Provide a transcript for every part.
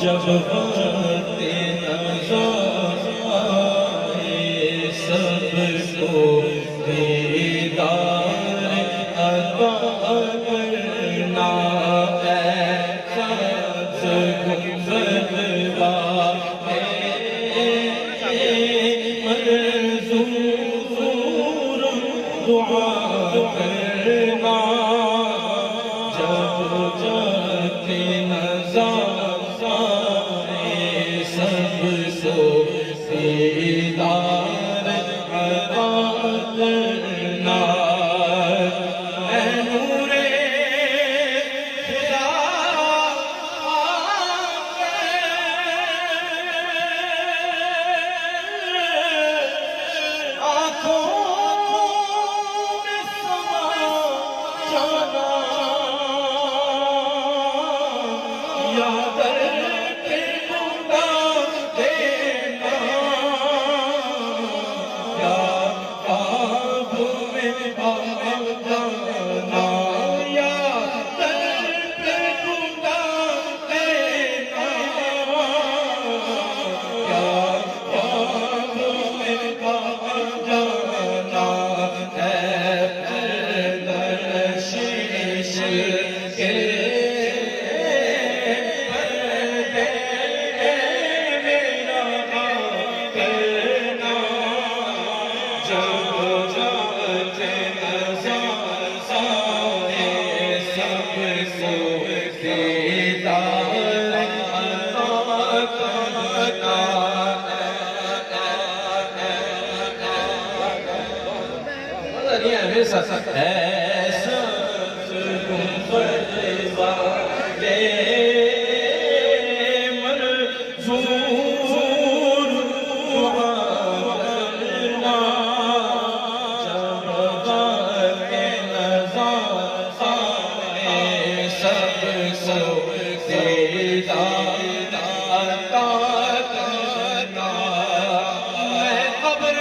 جب وقت نظر آئے سب کو دیدار عطا کرنا ایسا گنبد منظور دعا کرنا جب وقت نظر سب کو دیدار عطا کرنا اے نور خدا آنکھوں میں سما جانا یا در ایسا گنبد والے منظور دعا کرنا جب وقت نظر آئے سب کو دیدار عطا کرنا میں قبر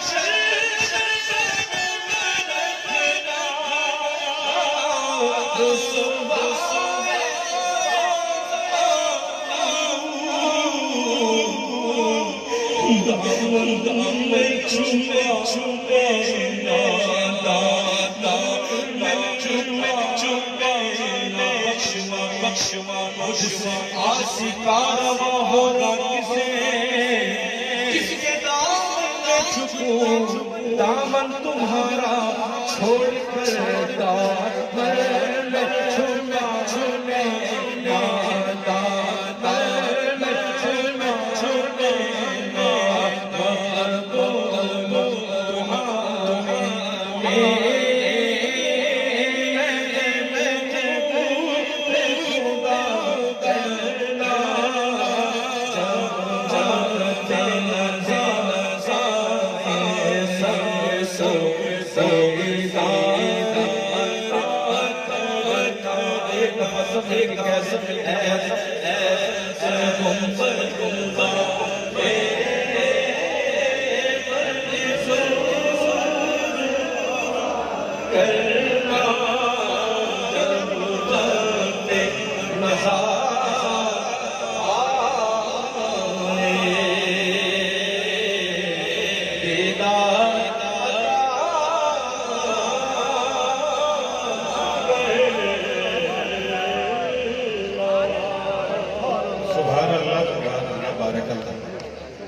شر چھپے چھپے دادا میں چھپے چھپے بخشوا مجھ سے آشکا روا ہو رنگ سے کس کے دامن میں چھپوں دامن تمہارا چھوڑ کر دامن میں چھپے چھپے دادا میں چھپے چھپے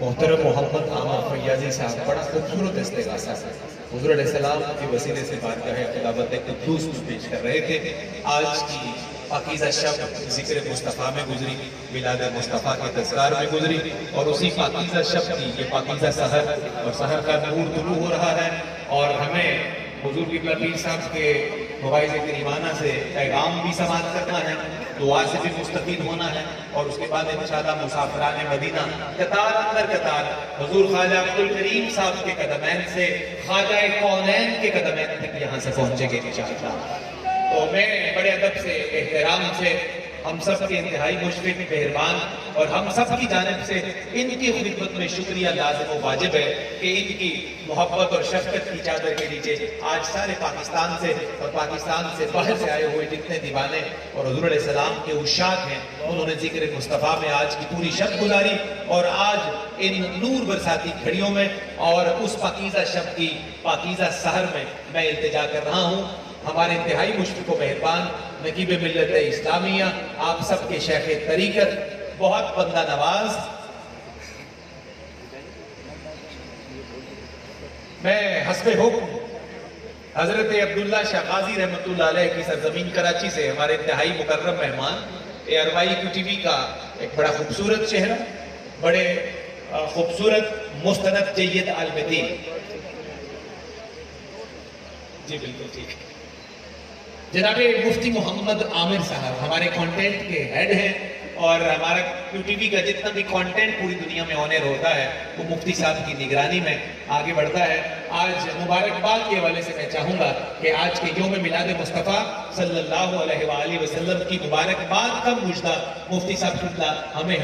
محترم محمد عامر فیاضی صاحب بڑا خوبصورت استغاثہ ہے. حضور علیہ السلام کے وسیلے سے بارگاہ خلافت قدوس کو پیش کر رہے تھے. آج کی پاکیزہ شب ذکر مصطفیٰ میں گزری، میلاد مصطفیٰ کے تذکار میں گزری، اور اسی پاکیزہ شب کی یہ پاکیزہ سحر اور سحر کا نور طلوع ہو رہا ہے. اور ہمیں حضور کی پیر صاحب کے مواعظ کریمانہ سے پیغام بھی سماعت کرنا ہے، دعا سے بھی مستفید ہونا ہے، اور اس کے بعد انشاءاللہ مسافران مدینہ قطار اندر قطار حضور خواجہ عبدالکریم صاحب کے قدمین سے خواجہ کونین کے قدمین تک یہاں سے پہنچیں گے انشاءاللہ. تو میں بڑے ادب سے احترام سے ہم سب کے انتہائی مشفق مہربان اور ہم سب کی جانب سے ان کی خدمت میں شکریہ لازم و واجب ہے کہ ان کی محبت اور شفقت کی چادر کے نیچے آج سارے پاکستان سے اور پاکستان سے باہر سے آئے ہوئے جتنے دیوانے اور حضور علیہ السلام کے عشاق ہیں، انہوں نے ذکر مصطفیٰ میں آج کی پوری شب گزاری، اور آج ان نور برساتی گھڑیوں میں اور اس پاکیزہ شب کی پاکیزہ سحر میں التجا کر رہا ہوں. ہمارے انتہائی مشفق و مہربان نقیب ملت اسلامیہ، آپ سب کے شیخ طریقت، بہت بندہ نواز، میں حسب حکم حضرت عبداللہ شاہ غازی رحمۃ اللہ علیہ کی سرزمین کراچی سے ہمارے انتہائی مکرم مہمان ARY کا ایک بڑا خوبصورت چہرہ، بڑے خوبصورت مستند جید عالم دین. جی بالکل ٹھیک. جناب مفتی محمد عامر صاحب ہمارے کانٹینٹ کے ہیڈ ہیں، اور ہمارا QTV کا جتنا بھی کانٹینٹ پوری دنیا میں آن ایئر ہوتا ہے وہ مفتی صاحب کی نگرانی میں آگے بڑھتا ہے. آج مبارکباد کے حوالے سے میں چاہوں گا کہ آج کے یوم میلاد مصطفیٰ صلی اللہ علیہ وآلہ وسلم کی مبارکباد کا مجدہ مفتی صاحب ہمیں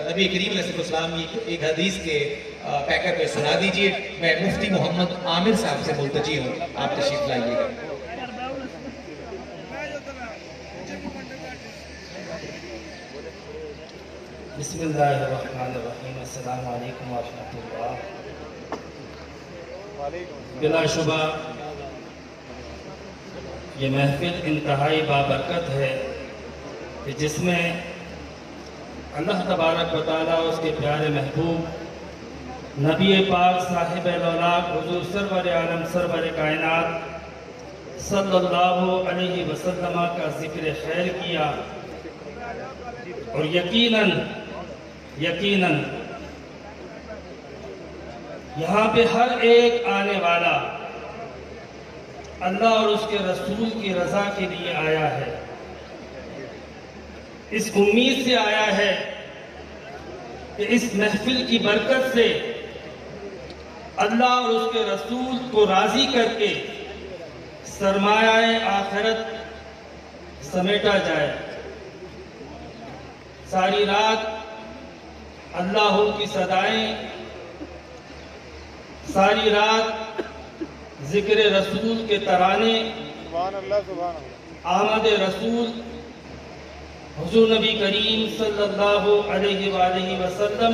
نبی کریم علیہ السلام کی ایک حدیث کے پیکر پہ سنا دیجئے. میں مفتی محمد عامر صاحب سے ملتجی ہوں، آپ تشریف لائیے گا. بسم اللہ الرحمن الرحیم. السلام علیکم ورحمۃ اللہ. بلا شبہ یہ محفل انتہائی بابرکت ہے کہ جس میں اللہ تبارک و تعالیٰ اس کے پیارے محبوب نبی پاک صاحب الاولاق حضور سرور عالم سرور کائنات صلی اللہ علیہ وسلم کا ذکر خیر کیا. اور یقیناً یہاں پہ ہر ایک آنے والا اللہ اور اس کے رسول کی رضا کے لیے آیا ہے، اس امید سے آیا ہے کہ اس محفل کی برکت سے اللہ اور اس کے رسول کو راضی کر کے سرمایہ آخرت سمیٹا جائے. ساری رات اللہ کی صدائیں، ساری رات ذکر رسول کے ترانے، آمد رسول حضور نبی کریم صلی اللہ علیہ وآلہ وسلم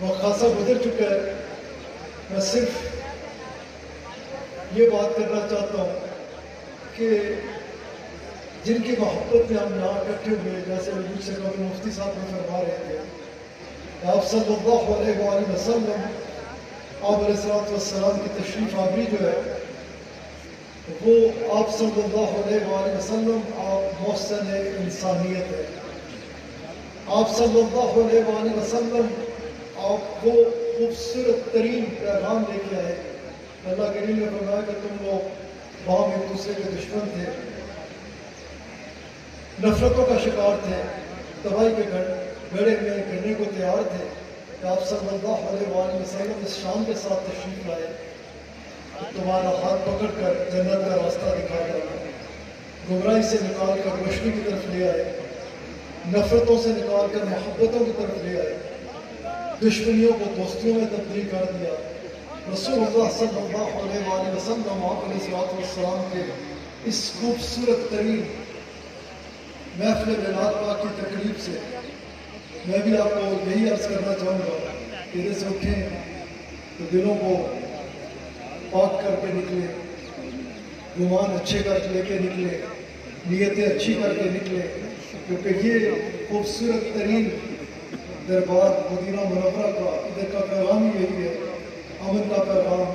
وقت خاصا گزر چکا ہے. میں صرف یہ بات کرنا چاہتا ہوں کہ جن کی محبت میں ہم یہاں اکٹھے ہوئے، جیسے مجھ سے قبل مفتی صاحب نے فرما رہے تھے، آپ صلی اللہ علیہ وآلہ وسلم، آپ علیہ السلام کی تشریف آوری جو ہے وہ آپ صلی اللہ علیہ وآلہ وسلم آپ محسن انسانیت ہے. آپ صلی اللہ علیہ وآلہ وسلم آپ کو خوبصورت ترین پیغام لے کے آئے. اللہ کریم نے فرمایا کہ تم لوگ وہاں ایک دوسرے کے دشمن تھے، نفرتوں کا شکار تھے، تباہی کے گڑھے میں گرنے کو تیار تھے، کہ آپ صلی اللہ علیہ وآلہ وسلم اس شان کے ساتھ تشریف لائے، تمہارا ہاتھ پکڑ کر جنت کا راستہ دکھا دیا، گمراہی سے نکال کر روشنی کی طرف لے آئے، نفرتوں سے نکال کر محبتوں کی طرف لے آئے، دشمنیوں کو دوستیوں میں تبدیل کر دیا. رسول اللہ صلی اللہ علیہ وآلہ وسلم آپ علیہ السلام کے اس خوبصورت ترین محفل میلاد پاک کی تقریب سے میں بھی آپ کو یہی عرض کرنا چاہوں گا کہ جیسے اٹھیں تو دلوں کو پاک کر کے نکلے، گمان اچھے کر لے کے نکلے، نیتیں اچھی کر کے نکلے، کیونکہ یہ خوبصورت ترین دربار مدینہ منورہ کا ادھر کا پیغام ہی یہی ہے، امن کا پیغام،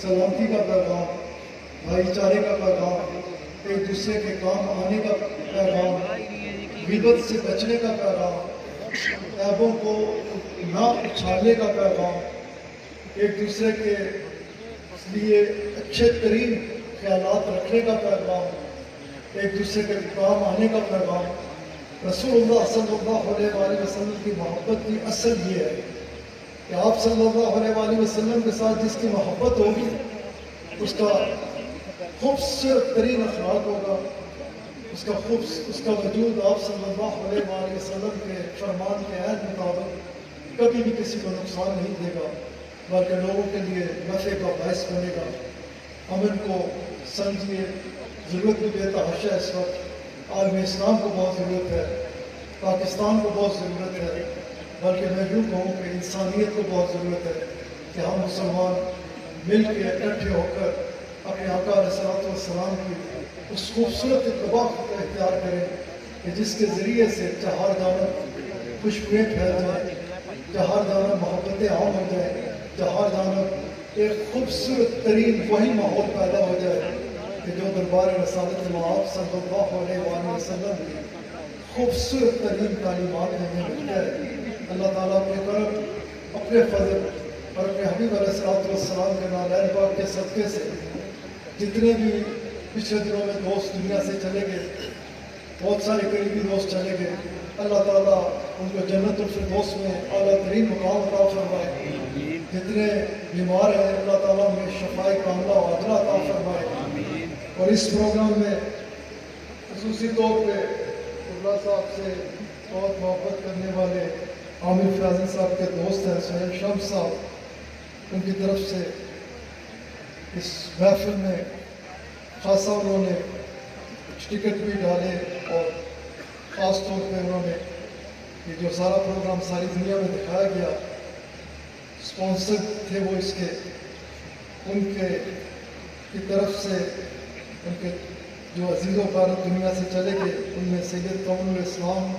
سلامتی کا پیغام، بھائی چارے کا پیغام، ایک دوسرے کے کام آنے کا پیغام، غیبت سے بچنے کا پیغام، عیبوں کو نہ اچھالنے کا پیغام، ایک دوسرے کے لیے اچھے ترین خیالات رکھنے کا پیغام، ایک دوسرے کے کام آنے کا پیغام. رسول اللہ صلی اللہ علیہ وآلہ وسلم کی محبت کی اصل یہ ہے کہ آپ صلی اللہ علیہ وآلہ وسلم کے ساتھ جس کی محبت ہوگی اس کا خوبصورت ترین اخلاق ہوگا، اس کا وجود آپ صلی اللہ علیہ وآلہ وسلم کے فرمان کے عین مطابق کبھی بھی کسی کو نقصان نہیں دے گا، بلکہ لوگوں کے لیے نفع کا باعث بنے گا. امن کو سمجھیے، ضرورت بھی بے تحاشا اس وقت عالم اسلام کو بہت ضرورت ہے، پاکستان کو بہت ضرورت ہے، بلکہ میں یوں کہوں کہ انسانیت کو بہت ضرورت ہے کہ ہم مسلمان مل کے اکٹھے ہو کر اپنے آقا علیہ السلام کی اس خوبصورت اتباع کو اختیار کریں کہ جس کے ذریعے سے چہار جانب خوشبوئیں پھیل جائیں، چہار جانب محبتیں عام ہو جائیں، چہار جانب ایک خوبصورت ترین وہی ماحول پیدا ہو جائے کہ جو دربار رسالت آپ صلی اللہ علیہ وآلہ وسلم کی خوبصورت ترین تعلیمات ہمیں ملتا ہے. اللہ تعالیٰ اپنے کرم، اپنے فضل اور اپنے حبیب علیہ السلام کے نالین پاک کے صدقے سے جتنے بھی پچھلے دنوں میں دوست دنیا سے چلے گئے، بہت سارے قریبی دوست چلے گئے، اللہ تعالیٰ ان کو جنت الفردوس میں اعلیٰ ترین مقام عطا فرمائے. جتنے بیمار ہیں اللہ تعالیٰ میں شفائے کاملہ و عاجلہ عطا فرمائے. اور اس پروگرام میں خصوصی طور پہ اللہ صاحب سے بہت محبت کرنے والے عامر فیاضی صاحب کے دوست ہیں سہیل شمس صاحب، ان کی طرف سے اس محفل میں خاصا انہوں نے ٹکٹ بھی ڈالے، اور خاص طور پہ انہوں نے یہ جو سارا پروگرام ساری دنیا میں دکھایا گیا اسپانسر تھے وہ اس کے، ان کے کی طرف سے ان کے جو عزیز و اقارب دنیا سے چلے گئے ان میں سید قمر الاسلام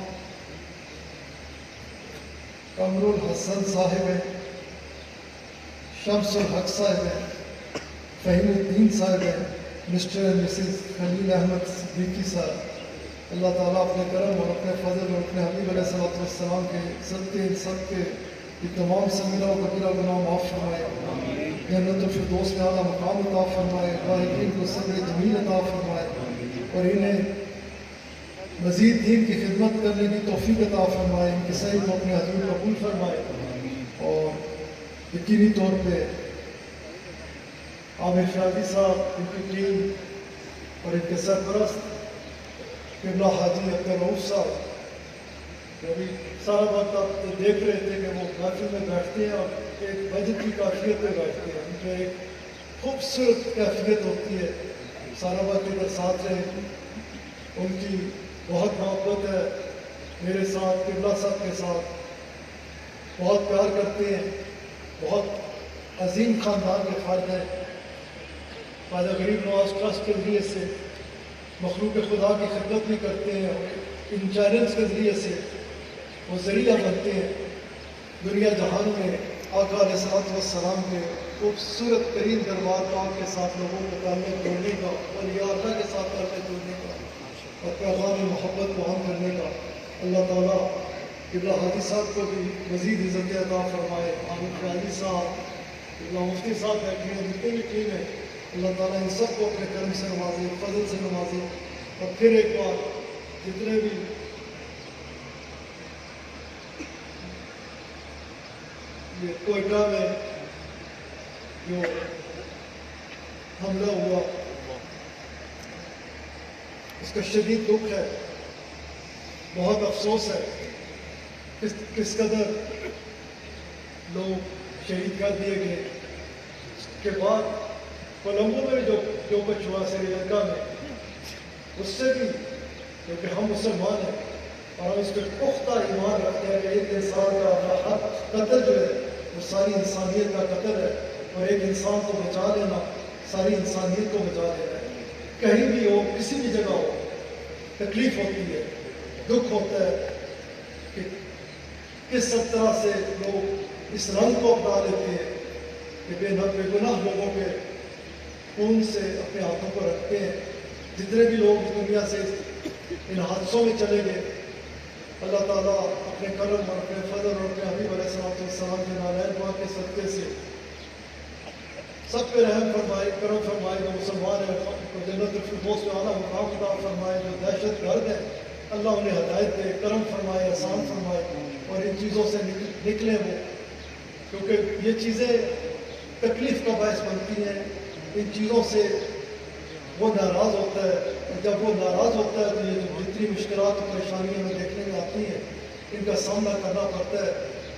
قمر الحسن صاحب ہیں، شمس الحق صاحب ہیں، فہیم الدین صاحب ہیں، مسٹر اینڈ مسز خلیل احمد صدیقی صاحب. اللہ تعالیٰ اپنے کرم اور اپنے فضل اور اپنے حبیب علیہ السلام کے صدقے ان سب کے تمام صغیرہ و کبیرہ گناہ معاف فرمائے، جنت الفردوس میں اعلیٰ مقام عطا فرمائے، راہبین کو صبر جمیل عطا فرمائے، اور انہیں مزید دین کی خدمت کرنے کی توفیق عطا فرمائے، ان کے صحیح کو اپنے حضور قبول فرمائے. اور یقینی طور پہ عامر فیاضی صاحب، ان کی ٹیم اور ان کے سرپرست قبلہ حاجی عبدالرؤوف صاحب، جو بھی سارا وقت آپ دیکھ رہے تھے کہ وہ محفل میں بیٹھتے ہیں اور ایک بجٹ کی کیفیت میں بیٹھتے ہیں، ان میں ایک خوبصورت کیفیت ہوتی ہے، سارا وقت ادھر ساتھ رہے. ان کی بہت محبت ہے میرے ساتھ، قبلہ صاحب کے ساتھ، بہت پیار کرتے ہیں، بہت عظیم خاندان کے فرد ہیں۔ خواجہ غریب نواز ٹرسٹ کے ذریعے سے مخلوق خدا کی خدمت بھی کرتے ہیں، اور ان چینلز کے ذریعے سے وہ ذریعہ بنتے ہیں دنیا جہان میں آقا علیہ الصلوۃ والسلام کے خوبصورت ترین دربار پاک کے ساتھ لوگوں کو تعلق جوڑنے کا، اولیاء اللہ کے ساتھ تعلق جوڑنے کا اور پیغام محبت کو عام کرنے کا۔ اللہ تعالیٰ قبلہ حاجی صاحب کو بھی مزید عزت عطا فرمائے، عامر خیالی صاحب، قبلہ مفتی صاحب بیٹھے ہیں، جتنے بھی ٹیم ہیں، اللہ تعالیٰ ان سب کو اپنے کرم سے نوازے، فضل سے نوازے۔ اور پھر ایک بار جتنے بھی یہ کوئٹہ میں جو حملہ ہوا، اس کا شدید دکھ ہے، بہت افسوس ہے کس قدر لوگ شہید کر دیے گئے۔ اس کے بعد کولمبو میں جو کچھ ہوا سری لنکا میں، اس سے بھی کیونکہ ہم مسلمان ہیں اور ہم اس پہ پختہ ایمان رکھتے ہیں کہ ایک انسان کا قتل جو ہے وہ ساری انسانیت کا قتل ہے، اور ایک انسان کو بچا لینا ساری انسانیت کو بچا لینا ہے۔ کہیں بھی ہو، کسی بھی جگہ ہو، تکلیف ہوتی ہے، دکھ ہوتا ہے کہ کس طرح سے لوگ اس رنگ کو اپنا لیتے ہیں کہ بے گناہ لوگوں کے خون سے اپنے ہاتھوں کو رکھتے ہیں۔ جتنے بھی لوگ اس دنیا سے ان حادثوں میں چلے گئے، اللہ تعالیٰ اپنے کرم اور اپنے فضل اور اپنے حبیب علیہ السلام کے نالین دعا کے صدقے سے سب پہ رحم فرمائے، کرم فرمائے۔ جو مسلمان ہیں کو جنت الفردوس میں اعلیٰ مقام عطا فرمائے، جو دہشت گرد ہیں اللہ انہیں ہدایت دے، کرم فرمائے، احسان فرمائے، اور ان چیزوں سے نکلیں وہ، کیونکہ یہ چیزیں تکلیف کا باعث بنتی ہیں۔ ان چیزوں سے وہ ناراض ہوتا ہے، اور جب وہ ناراض ہوتا ہے تو یہ جو جتنی مشکلات اور پریشانیاں ہمیں دیکھنے میں آتی ہیں، ان کا سامنا کرنا پڑتا ہے۔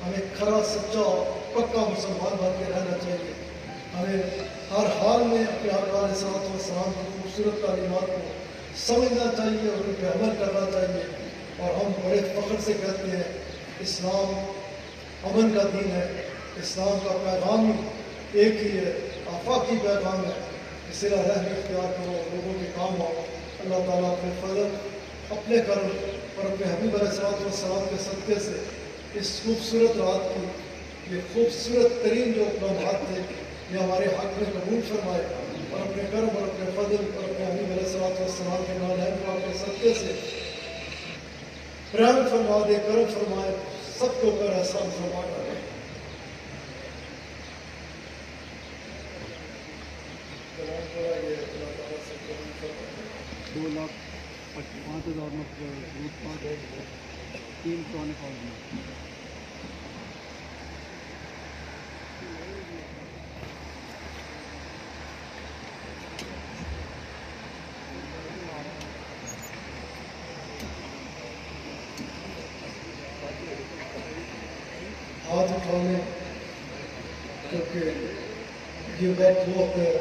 ہمیں کھرا سچا پکا مسلمان بن کے رہنا چاہیے۔ ہمیں ہر حال میں اپنے آقا علیہ الصلوۃ والسلام کی خوبصورت تعلیمات کو سمجھنا چاہیے اور ان پہ عمل کرنا چاہیے۔ اور ہم بڑے فخر سے کہتے ہیں اسلام امن کا دین ہے، اسلام کا پیغام ایک ہی ہے، آفاقی پیغام ہے۔ صلہ رحم اختیار کرو، لوگوں کے کام آؤ۔ اللہ تعالیٰ اپنے فضل، اپنے کرم اور اپنے حبیب علیہ الصلوۃ والسلام کے صدقے سے اس خوبصورت رات کی یہ خوبصورت ترین جو لمحات تھے یہ ہمارے حق میں قبول فرمائے، اور اپنے کرم اور اپنے فضل اور اپنے حبیب علیہ الصلوۃ والسلام کے نالین دعا کے صدقے سے رحم فرما دے، کرم فرمائے، سب کے اوپر احسان فرما کر 2,05,000 میں 3 پرانے کال میں ہاتھ اٹھانے، کیونکہ یہ وقت وہ ہوتا ہے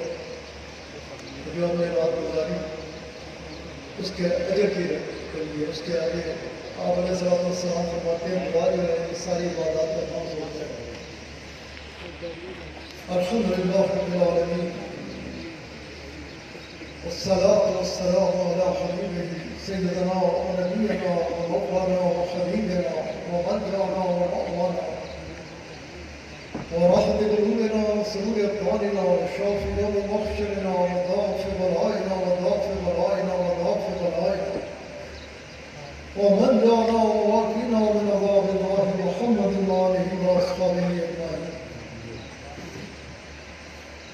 جو ہم نے رات گزاری اس کے اجر کے لیے، اس کے آگے آپ علیہ الصلوۃ والسلام فرماتے ہیں دعا جو ہے یہ ساری عبادات کا کام ہوتا ہے۔ الحمدللہ رب العالمین، والصلاة والسلام على حبیبہ سیدنا و نبینا و مولانا و حبیبنا و ملجأنا و مأوانا وراحة قلوبنا وسرور أبداننا وشافي يوم محشرنا وضعف بلائنا وضعف بلائنا وضعف بلائنا ومن جانا وواقينا من عذاب الله محمد وآله وأصحابه أجمعين.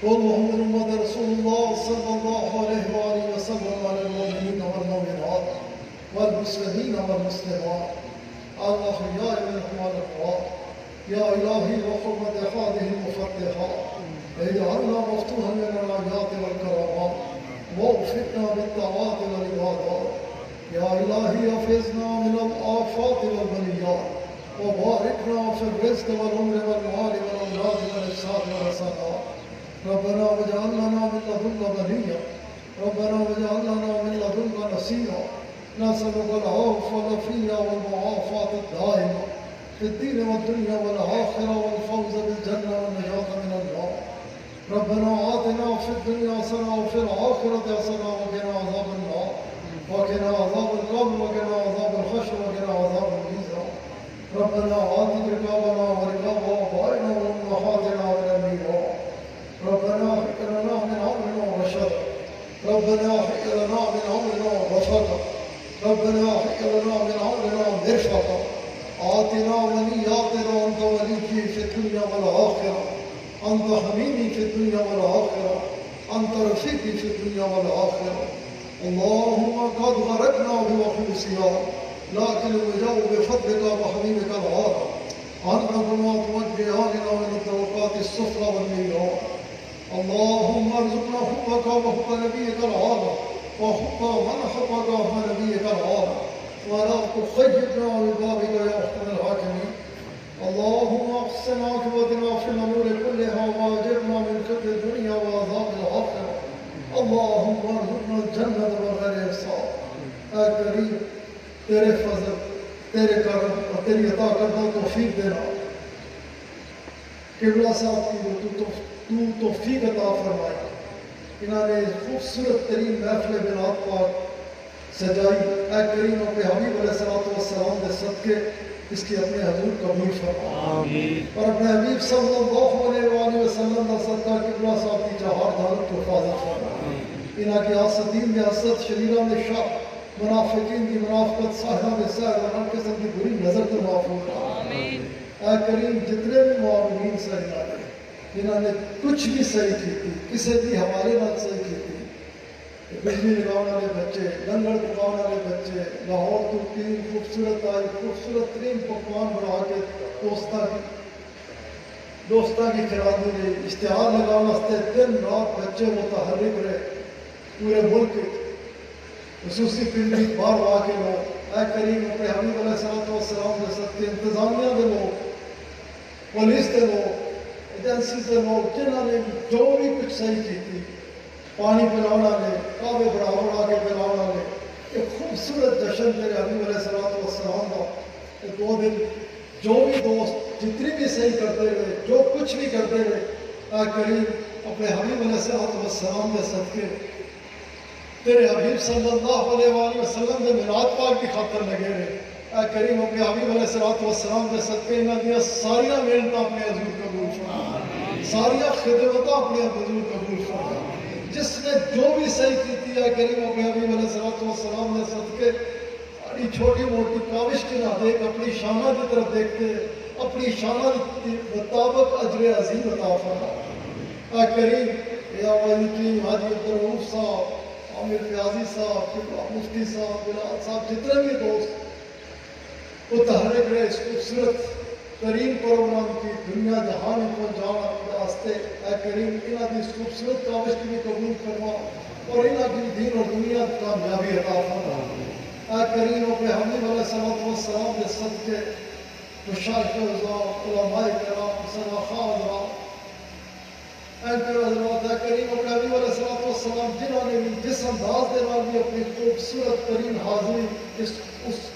قل محمد رسول الله صلى الله عليه وآله وسلم على المؤمنين والمؤمنات والمسلمين والمسلمات الأحياء منهم والأموات. يا إلهي وحرمة هذه المفتحات اجعلنا مفتوحا من الآيات والكرامات ووفقنا بالطاعات والعبادات. يا إلهي حفظنا من الآفات والبليات وباركنا في الرزق والعمر والمال والأولاد والإحسان والحسنات. ربنا واجعل لنا من لدنك وليا، ربنا واجعل لنا من لدنك نصيرا. نسألك العفو والعافية والمعافاة الدائمة في الدين والدنيا والآخرة والفوز بالجنة والنجاة من النار. ربنا آتنا في الدنيا حسنة وفي الآخرة حسنة وقنا عذاب النار وقنا عذاب القبر وقنا عذاب الحشر وقنا عذاب الميزان. ربنا آتِ رقابنا ورقاب آبائنا وأمهاتنا من النيران. ربنا هب لنا من أمرنا رشدا. ربنا هب لنا من أمرنا رفقا. ربنا هب لنا من أمرنا مرفقا. آتنا ولياتنا أنت وليي في الدنيا والآخرة. أنت حميدي في الدنيا والآخرة. أنت رفيقي في الدنيا والآخرة. اللهم قد غرقنا بوحوسها لكن الوجاء بفضلك وحبيبك العالى. أنكما توجهاننا من الطبقات السفلى والنيران. اللهم ارزقنا حبك وحب نبيك العالى وحب من حبك ونبيك العالى ولا تخيبنا ببابك يا أحكم الحاكمين. اللهم احسن عاقبتنا في الأمور كلها واجرنا من خزي الدنيا وعذاب الآخرة. اللهم ارزقنا الجنة بغير حساب. اے کریم تیرے فضل تیرے کرم اور تیری عطا کردہ توفیق دینا. قبلہ صاحب کی تو توفیق عطا فرمائی. انہوں نے خوبصورت ترین محفل بنات پاک سجائی. اے کریم اپنے حبیب علیہ السلام کے صدقے اس کی اپنے حضور قبول فرما اور اپنے حبیب صلی اللہ علیہ وآلہ وسلم کا صدقہ قبلہ صاحب کی جہار دارت کو حفاظت فرما. انہاں کی حسدین میں حسد، شریرہ میں شر، منافقین کی منافقت، ساحرہ میں سحر اور ہر قسم کی بری نظر تو محفوظ رہا. اے کریم جتنے بھی معاونین صحیح آئے جنہوں نے کچھ بھی صحیح کی تھی، کسی بھی حوالے نہ صحیح کی تھی، بجلی لگانے والے بچے، لنگر پکانے والے بچے، لاہور تو تین خوبصورت آئی، خوبصورت ترین پکوان بنا کے دوستاں کی خیرادی رہی. اشتہار لگانے واسطے دن رات بچے متحرک رہے پورے ملک. خصوصی پنڈی باہر آ کے لوگ اے کریم اپنے حبیب علیہ السلام کے صدقے انتظامیہ کے لوگ، پولیس کے لوگ، ایجنسی کے لوگ جنہوں نے جو بھی کچھ صحیح کی تھی، پانی پلانا لے، کعبے بڑھا کے پلانا لے، ایک خوبصورت جشن تیرے حبیب علیہ السلام کا. 2 دن جو بھی دوست جتنی بھی صحیح کرتے رہے، جو کچھ بھی کرتے رہے، اے کریم اپنے حبیب علیہ السلام کے صدقے تیرے حبیب صلی اللہ علیہ وآلہ وسلم کے میلاد پاک کی خاطر لگے رہے. اے کریم اپنے حبیب علیہ السلام کے صدقے انہاں دیا ساریاں محنتاں اپنے حضور قبول فرما، ساریاں خدمتاں اپنے حضور قبول فرما. جس نے جو بھی صحیح کی ہے کریم اپنے حبیب علیہ السلام نے صدقے ساری چھوٹی موٹی کاوش کی نہ دیکھ اپنی شانہ کی طرف دیکھتے اپنی شانہ کے مطابق اجر عظیم عطا فرما. اے کریم یا ولی حاجی عبدالرؤوف صاحب، عامر فیاضی صاحب، مفتی صاحب، بلال صاحب، جتنے بھی دوست متحرک رہے اس خوبصورت ترین پروگرام کی دنیا جہان کو جانا واسطے. اے کریم انہاں کی اس خوبصورت کاوش کی بھی قبول فرما اور انہاں کی دین اور دنیا کی کامیابی عطا فرما. اے کریم اپنے حبیب علیہ السلام کے صدقے مشائخ اعظام، علماء کرام، سلاخاں حضرات، اینکر حضرات، اے کریم اپنے حبیب علیہ السلام جنہوں نے بھی جس انداز دے نال بھی اپنی خوبصورت ترین حاضری اس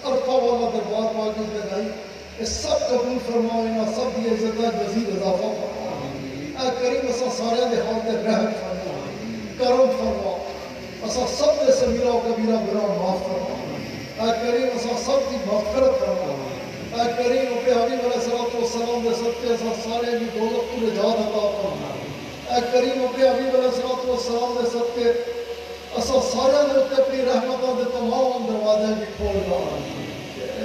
عرفہ والا دربار پاک میں لگائی، یہ سب قبول فرما. انہاں سب کی عزت مزید اضافہ فرما. اے کریم اساں سارے دے حال تے رحم فرما، کرم فرما. اساں سب دے صغیرہ و کبیرہ گناہ معاف فرما. اے کریم اساں سب کی مغفرت فرما. اے کریم اپنے حبیب علیہ السلام دے صدقے اساں سارے بھی دوزخ تو نجات عطا فرما. اے کریم اپنے حبیب علیہ السلام دے صدقے اساں سارے دے اوپر اپنی رحمتاں دے تمام دروازے بھی کھول دا.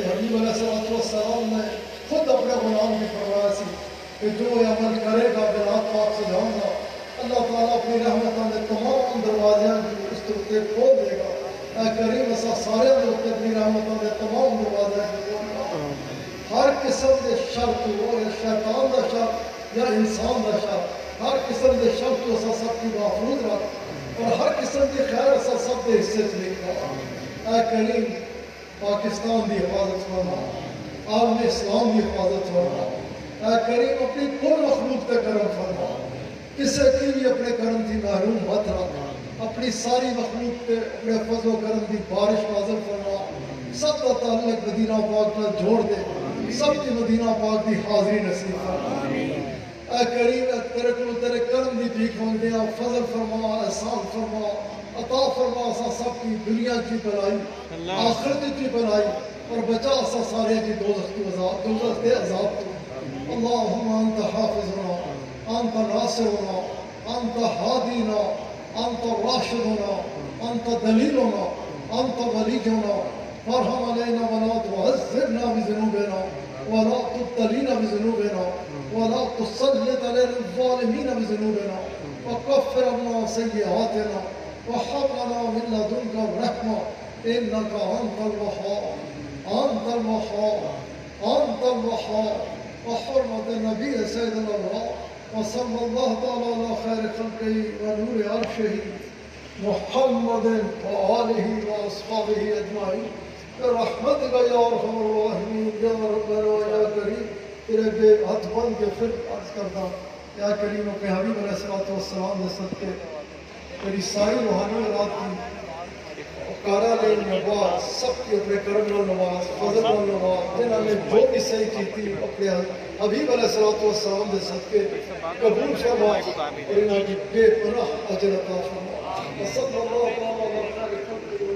حبیب علیہ السلام نے خود اپنے غلام کی فرمایا سی کہ جو عمل کرے گا بنات پاک سے جاؤں گا اللہ تعالیٰ اپنی رحمتاں دے تمام دروازے اس کے اوپر کھول دے گا. اے کریم اساں سارے دے اوپر اپنی رحمتاں دے تمام دروازے کھول دا. ہر قسم دے شر تو یا شیطان دا شر یا انسان دا شر، ہر قسم دے شر تو اساں سب کی محفوظ رکھ اور ہر قسم کی خیر اساں سب دے حصے چ لکھا. اے کریم پاکستان دی حفاظت فرما، عالم اسلام دی حفاظت فرما. اے کریم اپنی کل مخلوق تے کرم فرما، کسے کی بھی اپنے کرم دی محروم مت رکھ. اپنی ساری مخلوق تے اپنے فضل و کرم دی بارش نازل فرما. سب کا تعلق مدینہ پاک نال جوڑ دے. سب کی مدینہ پاک دی حاضری نصیب فرما اے کریم اے تیرے کو تیرے کرم دی بھیک مانگتے ہیں فضل فرما احسان فرما عطا فرما اسا سب کی دنیا کی بھلائی آخرت کی بھلائی اور بچا اسا سارے کی دوزخ کی عذاب دوزخ کے عذاب تو اللہم انت حافظنا انت ناصرنا انت ہادینا انت راشدنا انت دلیلنا انت ولینا فارحم علینا ولا تعذبنا بذنوبنا ولا تبتلينا بذنوبنا ولا تسلط علينا الظالمين بذنوبنا وكفر عنا سيئاتنا وهب لنا من لدنك الرحمة إنك أنت الوهاب أنت الوهاب أنت الوهاب وحرمة النبي سيدنا الله وصلى الله تعالى على خير خلقه ونور عرشه محمد وآله وأصحابه أجمعين برحمتك يا ارحم الراحمین یا ربنا یا کریم تیرے بے ہاتھ بن کے پھر عرض کرتا یا کریم کے حبیب علیہ السلام نے صدقے تیری ساری روحانی رات کی کارا لین نواز سب کی اپنے کرم و نواز فضل و نواز جنہوں نے جو بھی صحیح کی تھی اپنے حبیب علیہ السلام نے صدقے قبول فرما اور انہوں کی بے پناہ اجر عطا فرما صلی اللہ علیہ وسلم